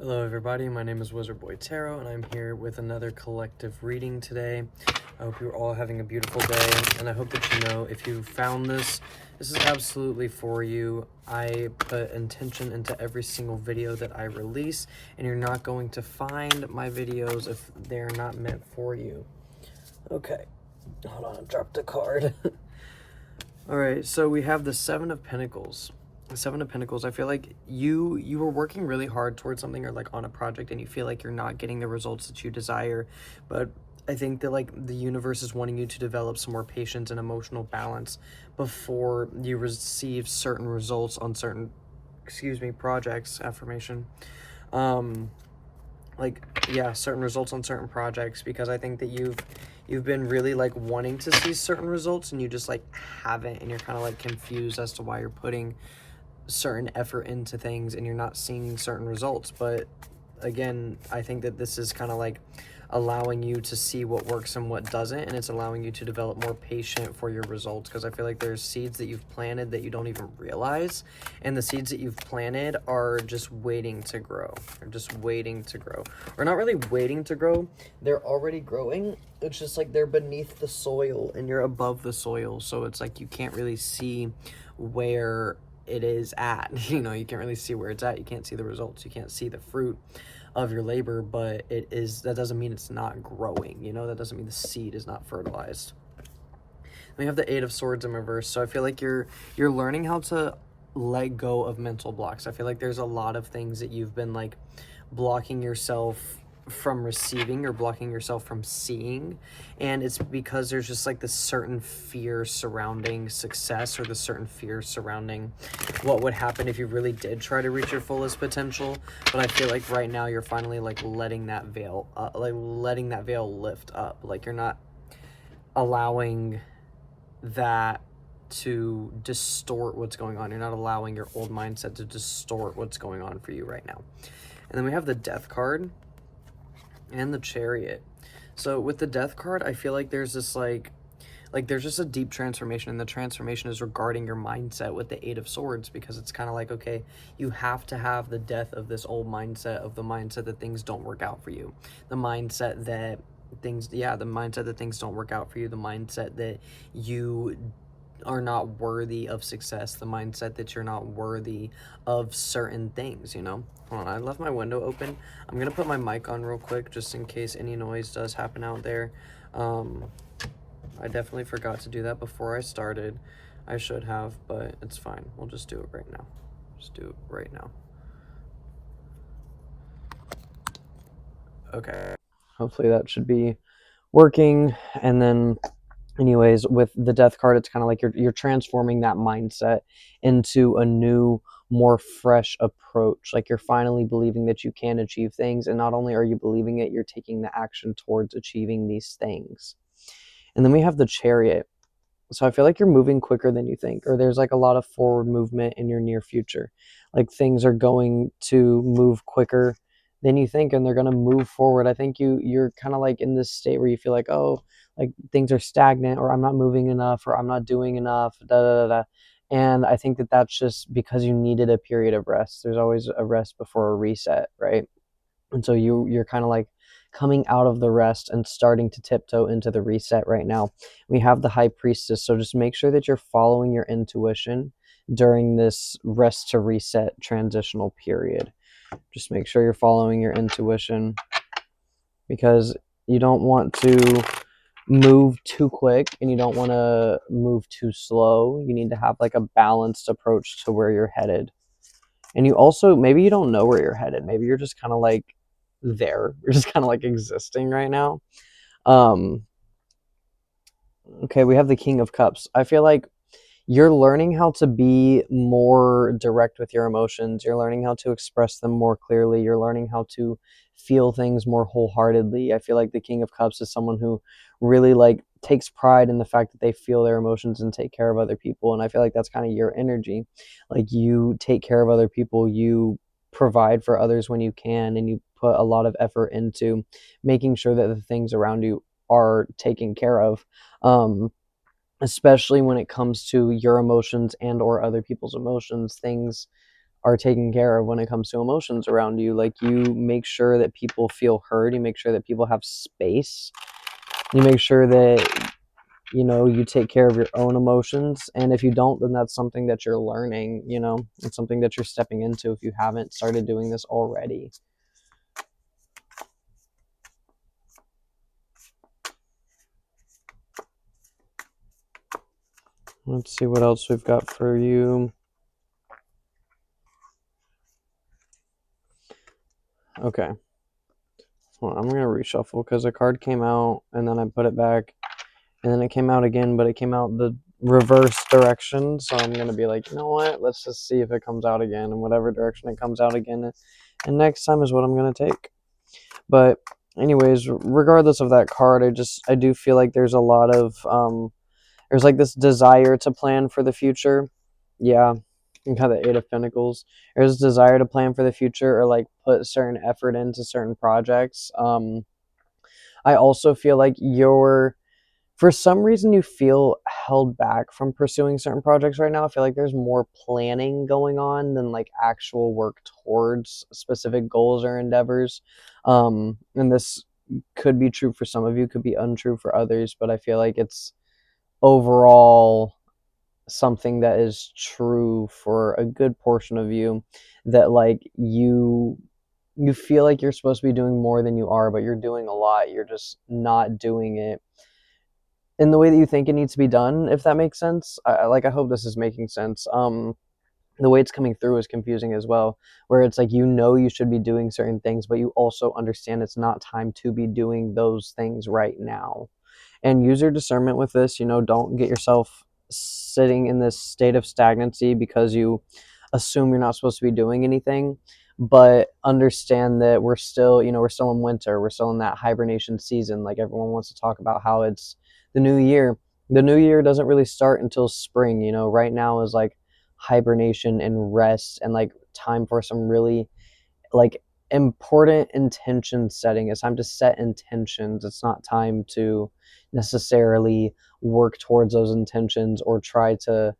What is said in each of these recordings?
Hello everybody, my name is Wizard Boy Tarot and I'm here with another collective reading today. I hope you're all having a beautiful day, and I hope that you know if you found this is absolutely for you. I put intention into every single video that I release, and you're not going to find my videos if they're not meant for you. Okay, hold on, I dropped a card. Alright, so we have the Seven of Pentacles. The Seven of Pentacles, I feel like you were working really hard towards something or like on a project, and you feel like you're not getting the results that you desire, but I think that like the universe is wanting you to develop some more patience and emotional balance before you receive certain results on certain, projects, affirmation. Certain results on certain projects, because I think that you've been really like wanting to see certain results and you just like haven't, and you're kind of like confused as to why you're putting certain effort into things and you're not seeing certain results. But again, I think that this is kind of like allowing you to see what works and what doesn't, and it's allowing you to develop more patience for your results, because I feel like there's seeds that you've planted that you don't even realize, and the seeds that you've planted are just waiting to grow. They're just waiting to grow, or not really waiting to grow, they're already growing. It's just like they're beneath the soil and you're above the soil, so it's like you can't really see where it is at. You can't really see where it's at. You can't see the results. You can't see the fruit of your labor, but that doesn't mean it's not growing. That doesn't mean the seed is not fertilized. We have the Eight of Swords in reverse. So I feel like you're learning how to let go of mental blocks. I feel like there's a lot of things that you've been like blocking yourself from receiving or blocking yourself from seeing, and it's because there's just like this certain fear surrounding success, or the certain fear surrounding what would happen if you really did try to reach your fullest potential. But I feel like right now you're finally like letting that veil lift up. Like you're not allowing that to distort what's going on. You're not allowing your old mindset to distort what's going on for you right now. And then we have the Death card and the Chariot. So with the Death card, I feel like there's this like there's just a deep transformation, and the transformation is regarding your mindset with the Eight of Swords, because it's kind of like, okay, you have to have the death of this old mindset, of the mindset that things don't work out for you, the mindset that things don't work out for you, the mindset that you are not worthy of success, the mindset that you're not worthy of certain things. Hold on, I left my window open. I'm gonna put my mic on real quick just in case any noise does happen out there. I definitely forgot to do that before I started. I should have, but it's fine. We'll just do it right now. Okay, hopefully that should be working. And then anyways, with the Death card, it's kind of like you're transforming that mindset into a new, more fresh approach. Like you're finally believing that you can achieve things, and not only are you believing it, you're taking the action towards achieving these things. And then we have the Chariot. So I feel like you're moving quicker than you think, or there's like a lot of forward movement in your near future. Like things are going to move quicker than you think, and they're going to move forward. I think you're kind of like in this state where you feel like, oh, like things are stagnant, or I'm not moving enough, or I'm not doing enough, da da da da. And I think that that's just because you needed a period of rest. There's always a rest before a reset, right? And so you're kind of like coming out of the rest and starting to tiptoe into the reset right now. We have the High Priestess, so just make sure that you're following your intuition during this rest to reset transitional period. Just make sure you're following your intuition, because you don't want to move too quick and you don't want to move too slow. You need to have like a balanced approach to where you're headed. And you also, maybe you don't know where you're headed. Maybe you're just kind of like there. You're just kind of like existing right now. Okay, we have the King of Cups. I feel like you're learning how to be more direct with your emotions. You're learning how to express them more clearly. You're learning how to feel things more wholeheartedly. I feel like the King of Cups is someone who really like takes pride in the fact that they feel their emotions and take care of other people. And I feel like that's kind of your energy. Like you take care of other people, you provide for others when you can, and you put a lot of effort into making sure that the things around you are taken care of. Especially when it comes to your emotions and or other people's emotions, things are taken care of when it comes to emotions around you. Like, you make sure that people feel heard, you make sure that people have space, you make sure that, you know, you take care of your own emotions. And if you don't, then that's something that you're learning, you know, it's something that you're stepping into if you haven't started doing this already. Let's see what else we've got for you. Okay. Well, I'm going to reshuffle because a card came out and then I put it back and then it came out again, but it came out the reverse direction. So I'm going to be like, you know what? Let's just see if it comes out again, and whatever direction it comes out again. And next time is what I'm going to take. But anyways, regardless of that card, I do feel like there's a lot of, there's like this desire to plan for the future. Yeah. You got the Eight of Pentacles. There's a desire to plan for the future or like put certain effort into certain projects. I also feel like for some reason you feel held back from pursuing certain projects right now. I feel like there's more planning going on than like actual work towards specific goals or endeavors. And this could be true for some of you, could be untrue for others, but I feel like it's overall something that is true for a good portion of you, that like you feel like you're supposed to be doing more than you are, but you're doing a lot, you're just not doing it in the way that you think it needs to be done, if that makes sense. I hope this is making sense. The way it's coming through is confusing as well, where it's like, you know, you should be doing certain things, but you also understand it's not time to be doing those things right now. And use your discernment with this. You know, don't get yourself sitting in this state of stagnancy because you assume you're not supposed to be doing anything. But understand that we're still, you know, we're still in winter, we're still in that hibernation season. Like, everyone wants to talk about how it's the new year. The new year doesn't really start until spring. You know, right now is like hibernation and rest, and like time for some really like important intention setting. It's time to set intentions. It's not time to necessarily work towards those intentions or try to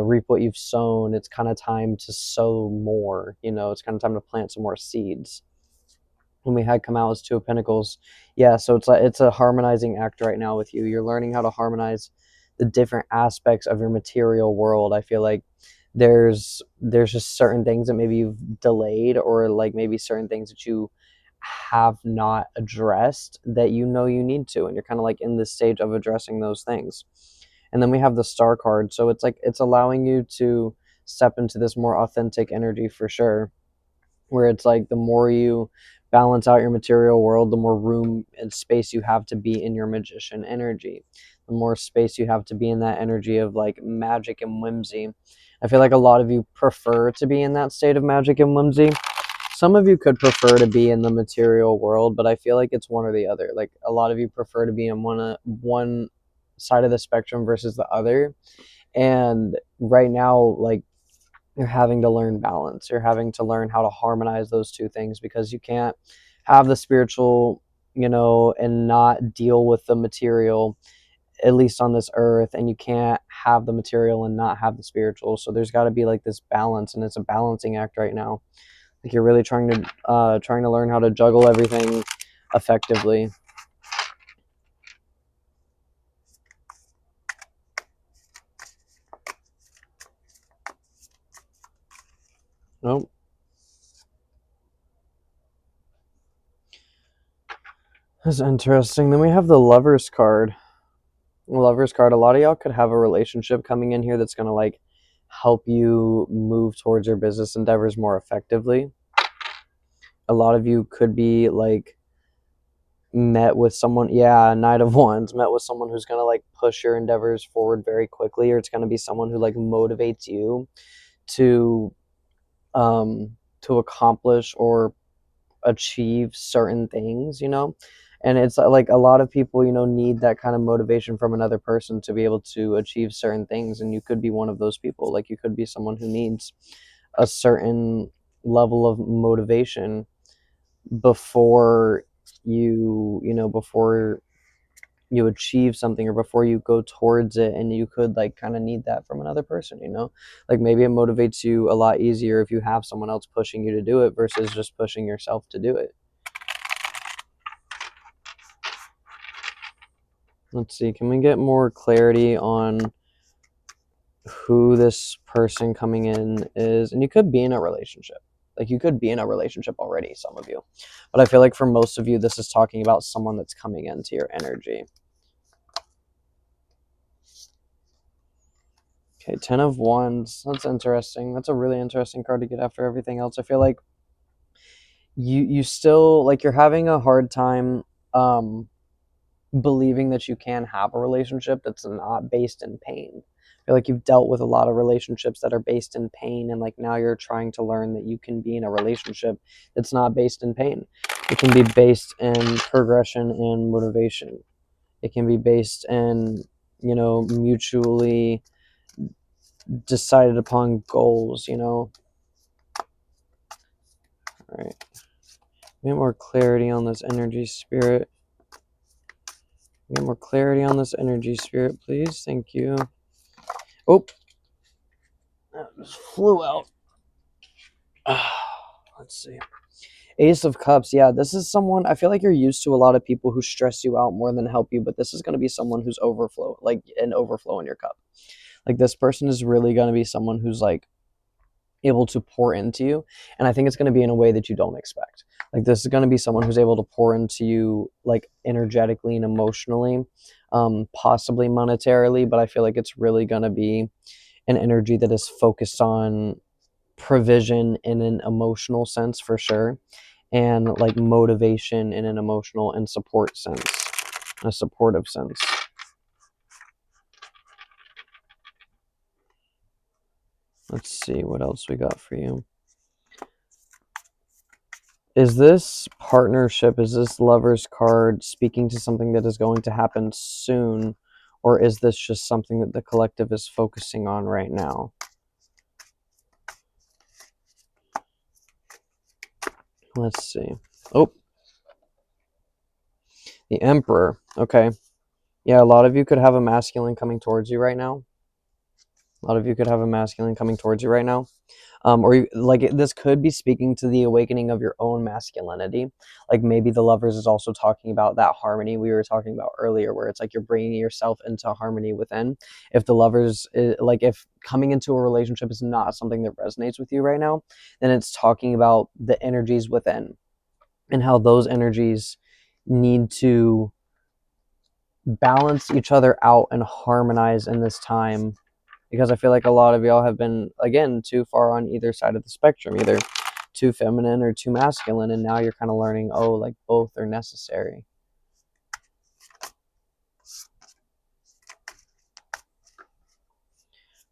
reap what you've sown. It's kind of time to sow more. You know, it's kind of time to plant some more seeds. When we had come out as Two of Pentacles, yeah. So it's like, it's a harmonizing act right now with you. You're learning how to harmonize the different aspects of your material world. I feel like there's just certain things that maybe you've delayed, or like maybe certain things that you have not addressed that you know you need to, and you're kind of like in this stage of addressing those things. And then we have the Star card, so it's like it's allowing you to step into this more authentic energy for sure, where it's like the more you balance out your material world, the more room and space you have to be in your magician energy, the more space you have to be in that energy of like magic and whimsy. I feel like a lot of you prefer to be in that state of magic and whimsy. Some of you could prefer to be in the material world, but I feel like it's one or the other. Like, a lot of you prefer to be in one side of the spectrum versus the other. And right now, like, you're having to learn balance. You're having to learn how to harmonize those two things, because you can't have the spiritual, you know, and not deal with the material, at least on this earth, and you can't have the material and not have the spiritual. So there's got to be like this balance, and it's a balancing act right now. Like, you're really trying to learn how to juggle everything effectively. Nope. That's interesting. Then we have the Lovers card. Lovers card, a lot of y'all could have a relationship coming in here that's going to like help you move towards your business endeavors more effectively. A lot of you could be like met with someone, yeah, Knight of Wands, met with someone who's going to like push your endeavors forward very quickly, or it's going to be someone who like motivates you to accomplish or achieve certain things, you know. And it's like a lot of people, you know, need that kind of motivation from another person to be able to achieve certain things, and you could be one of those people. Like, you could be someone who needs a certain level of motivation before you know, before you achieve something or before you go towards it, and you could like kind of need that from another person, you know, like maybe it motivates you a lot easier if you have someone else pushing you to do it versus just pushing yourself to do it. Let's see, can we get more clarity on who this person coming in is? And you could be in a relationship, like you could be in a relationship already, some of you, but I feel like for most of you this is talking about someone that's coming into your energy. Okay, 10 of Wands. That's interesting. That's a really interesting card to get after everything else. I feel like you still, like, you're having a hard time believing that you can have a relationship that's not based in pain. I feel like you've dealt with a lot of relationships that are based in pain, and like now you're trying to learn that you can be in a relationship that's not based in pain. It can be based in progression and motivation. It can be based in, you know, mutually decided upon goals, you know. All right. Get more clarity on this energy, spirit. Get more clarity on this energy, spirit, please. Thank you. Oh, that just flew out. Let's see. Ace of Cups. Yeah, this is someone, I feel like you're used to a lot of people who stress you out more than help you, but this is going to be someone who's overflow, like an overflow in your cup. Like this person is really going to be someone who's like able to pour into you, and I think it's going to be in a way that you don't expect. Like this is going to be someone who's able to pour into you like energetically and emotionally, possibly monetarily, but I feel like it's really going to be an energy that is focused on provision in an emotional sense for sure, and like motivation in an emotional and support sense, a supportive sense. Let's see what else we got for you. Is this partnership, is this Lover's card speaking to something that is going to happen soon, or is this just something that the collective is focusing on right now? Let's see. Oh, the Emperor. Okay. Yeah, a lot of you could have a masculine coming towards you right now. A lot of you could have a masculine coming towards you right now. Or you, like this could be speaking to the awakening of your own masculinity. Like maybe the Lovers is also talking about that harmony we were talking about earlier, where it's like you're bringing yourself into harmony within. If the Lovers like if coming into a relationship is not something that resonates with you right now, then it's talking about the energies within and how those energies need to balance each other out and harmonize in this time, because I feel like a lot of y'all have been, again, too far on either side of the spectrum, either too feminine or too masculine, and now you're kind of learning, oh, like both are necessary.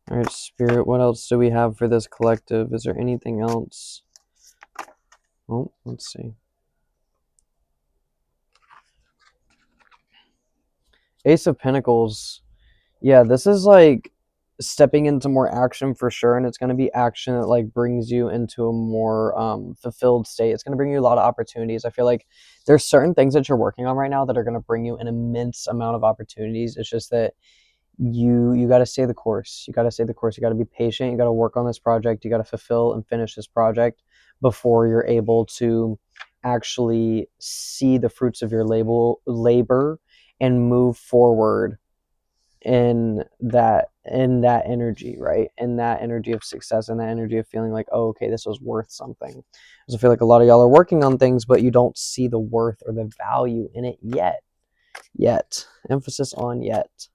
All right, Spirit, what else do we have for this collective? Is there anything else? Oh, let's see. Ace of Pentacles. Yeah, this is like stepping into more action for sure, and it's going to be action that like brings you into a more fulfilled state. It's going to bring you a lot of opportunities. I feel like there's certain things that you're working on right now that are going to bring you an immense amount of opportunities. It's just that you got to stay the course. You got to stay the course. You got to be patient. You got to work on this project. You got to fulfill and finish this project before you're able to actually see the fruits of your labor and move forward in that energy, right? In that energy of success and that energy of feeling like, oh, okay, this was worth something. Because I feel like a lot of y'all are working on things, but you don't see the worth or the value in it yet. Emphasis on yet.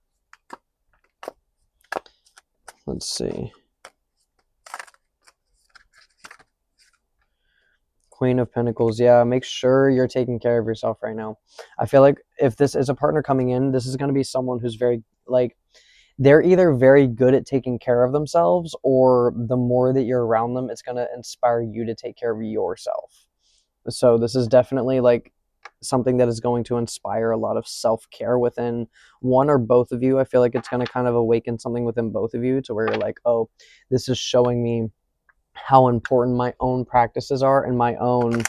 Let's see. Queen of Pentacles. Yeah, make sure you're taking care of yourself right now. I feel like if this is a partner coming in, this is going to be someone who's very like, they're either very good at taking care of themselves, or the more that you're around them, it's going to inspire you to take care of yourself. So this is definitely like something that is going to inspire a lot of self-care within one or both of you. I feel like it's going to kind of awaken something within both of you to where you're like, oh, this is showing me how important my own practices are and my own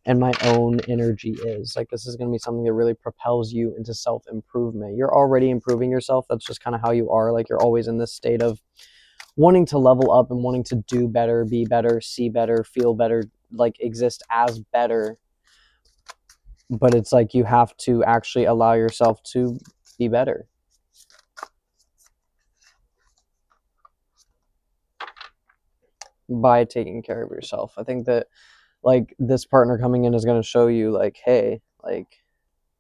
and my own energy is. Like, this is going to be something that really propels you into self-improvement. You're already improving yourself. That's just kind of how you are. Like, you're always in this state of wanting to level up and wanting to do better, be better, see better, feel better, like exist as better. But it's like you have to actually allow yourself to be better. By taking care of yourself. I think that like this partner coming in is going to show you like, hey, like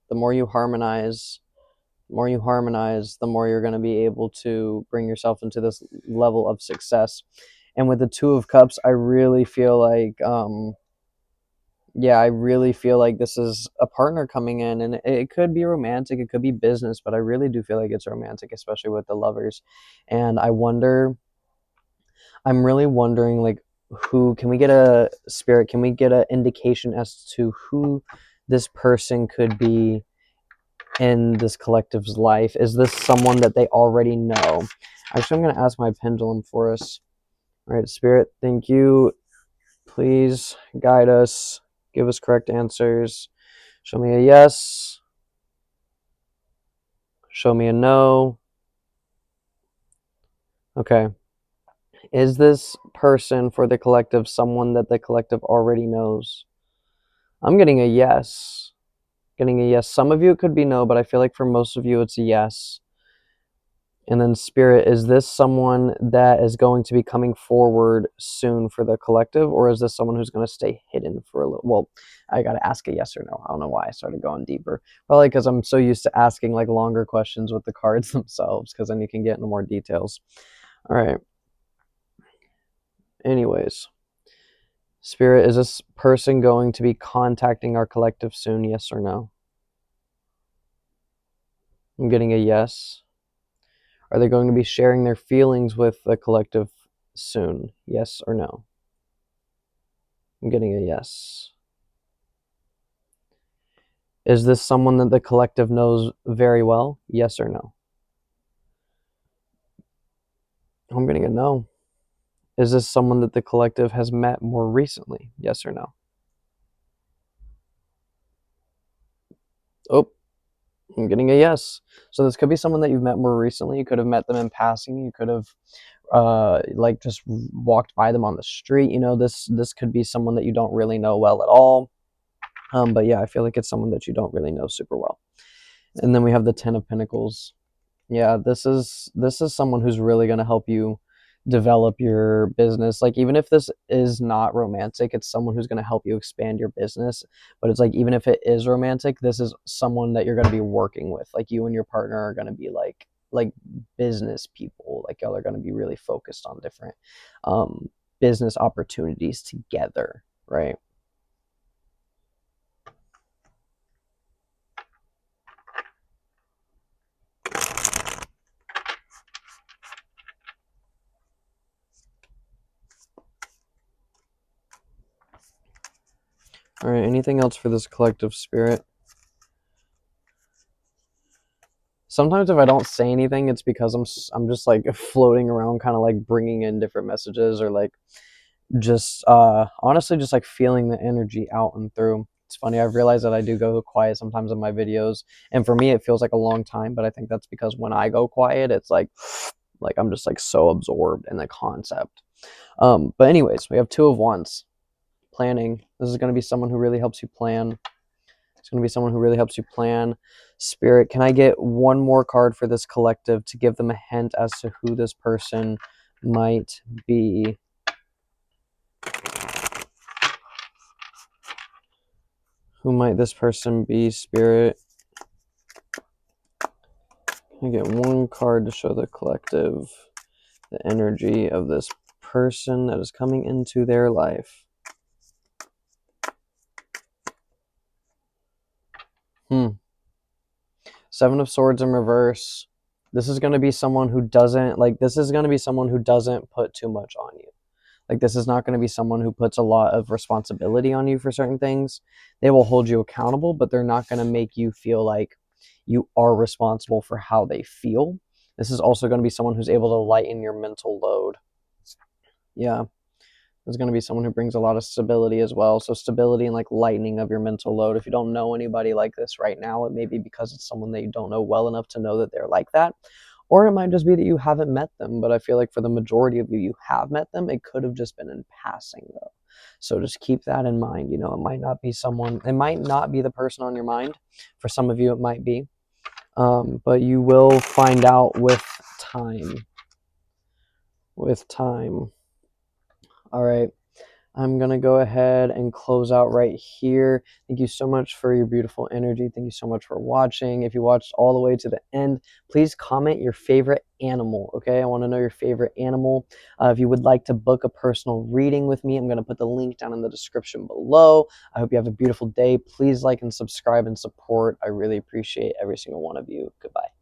the more you harmonize, the more you're going to be able to bring yourself into this level of success. And with the Two of Cups, I really feel like I really feel like this is a partner coming in, and it could be romantic, it could be business, but I really do feel like it's romantic, especially with the Lovers. And I'm really wondering, like, who can we get a spirit? Can we get an indication as to who this person could be in this collective's life? Is this someone that they already know? Actually, I'm going to ask my pendulum for us. All right, Spirit, thank you. Please guide us. Give us correct answers. Show me a yes. Show me a no. Okay. Is this person for the collective someone that the collective already knows? I'm getting a yes. Getting a yes. Some of you it could be no, but I feel like for most of you it's a yes. And then Spirit, is this someone that is going to be coming forward soon for the collective, or is this someone who's going to stay hidden for a little? Well, I got to ask a yes or no. I don't know why I started going deeper. Probably because I'm so used to asking like longer questions with the cards themselves, because then you can get into more details. All right. Anyways, Spirit, is this person going to be contacting our collective soon? Yes or no? I'm getting a yes. Are they going to be sharing their feelings with the collective soon? Yes or no? I'm getting a yes. Is this someone that the collective knows very well? Yes or no? I'm getting a no. Is this someone that the collective has met more recently? Yes or no? Oh, I'm getting a yes. So this could be someone that you've met more recently. You could have met them in passing. You could have like just walked by them on the street. You know, this could be someone that you don't really know well at all. But yeah, I feel like it's someone that you don't really know super well. And then we have the Ten of Pentacles. Yeah, this is someone who's really going to help you develop your business. Like, even if this is not romantic, it's someone who's going to help you expand your business. But it's like, even if it is romantic, this is someone that you're going to be working with. Like, you and your partner are going to be like business people. Like, y'all are going to be really focused on different business opportunities together, right? All right, anything else for this collective, Spirit? Sometimes if I don't say anything, it's because I'm just like floating around, kind of like bringing in different messages, or like just honestly just like feeling the energy out and through. It's funny, I've realized that I do go quiet sometimes in my videos, and for me it feels like a long time, but I think that's because when I go quiet, it's like I'm just like so absorbed in the concept. But anyways, we have Two of Wands. Planning. This is going to be someone who really helps you plan. It's going to be someone who really helps you plan. Spirit, can I get one more card for this collective to give them a hint as to who this person might be? Who might this person be, Spirit? Can I get one card to show the collective the energy of this person that is coming into their life? Seven of Swords in reverse. This is going to be someone who doesn't put too much on you. Like, this is not going to be someone who puts a lot of responsibility on you for certain things. They will hold you accountable, but they're not going to make you feel like you are responsible for how they feel. This is also going to be someone who's able to lighten your mental load. Yeah. is going to be someone who brings a lot of stability as well. So stability and like lightening of your mental load. If you don't know anybody like this right now, it may be because it's someone that you don't know well enough to know that they're like that. Or it might just be that you haven't met them. But I feel like for the majority of you, you have met them. It could have just been in passing though. So just keep that in mind. You know, it might not be someone, it might not be the person on your mind. For some of you, it might be. But you will find out with time. With time. All right. I'm going to go ahead and close out right here. Thank you so much for your beautiful energy. Thank you so much for watching. If you watched all the way to the end, please comment your favorite animal, okay? I want to know your favorite animal. If you would like to book a personal reading with me, I'm going to put the link down in the description below. I hope you have a beautiful day. Please like and subscribe and support. I really appreciate every single one of you. Goodbye.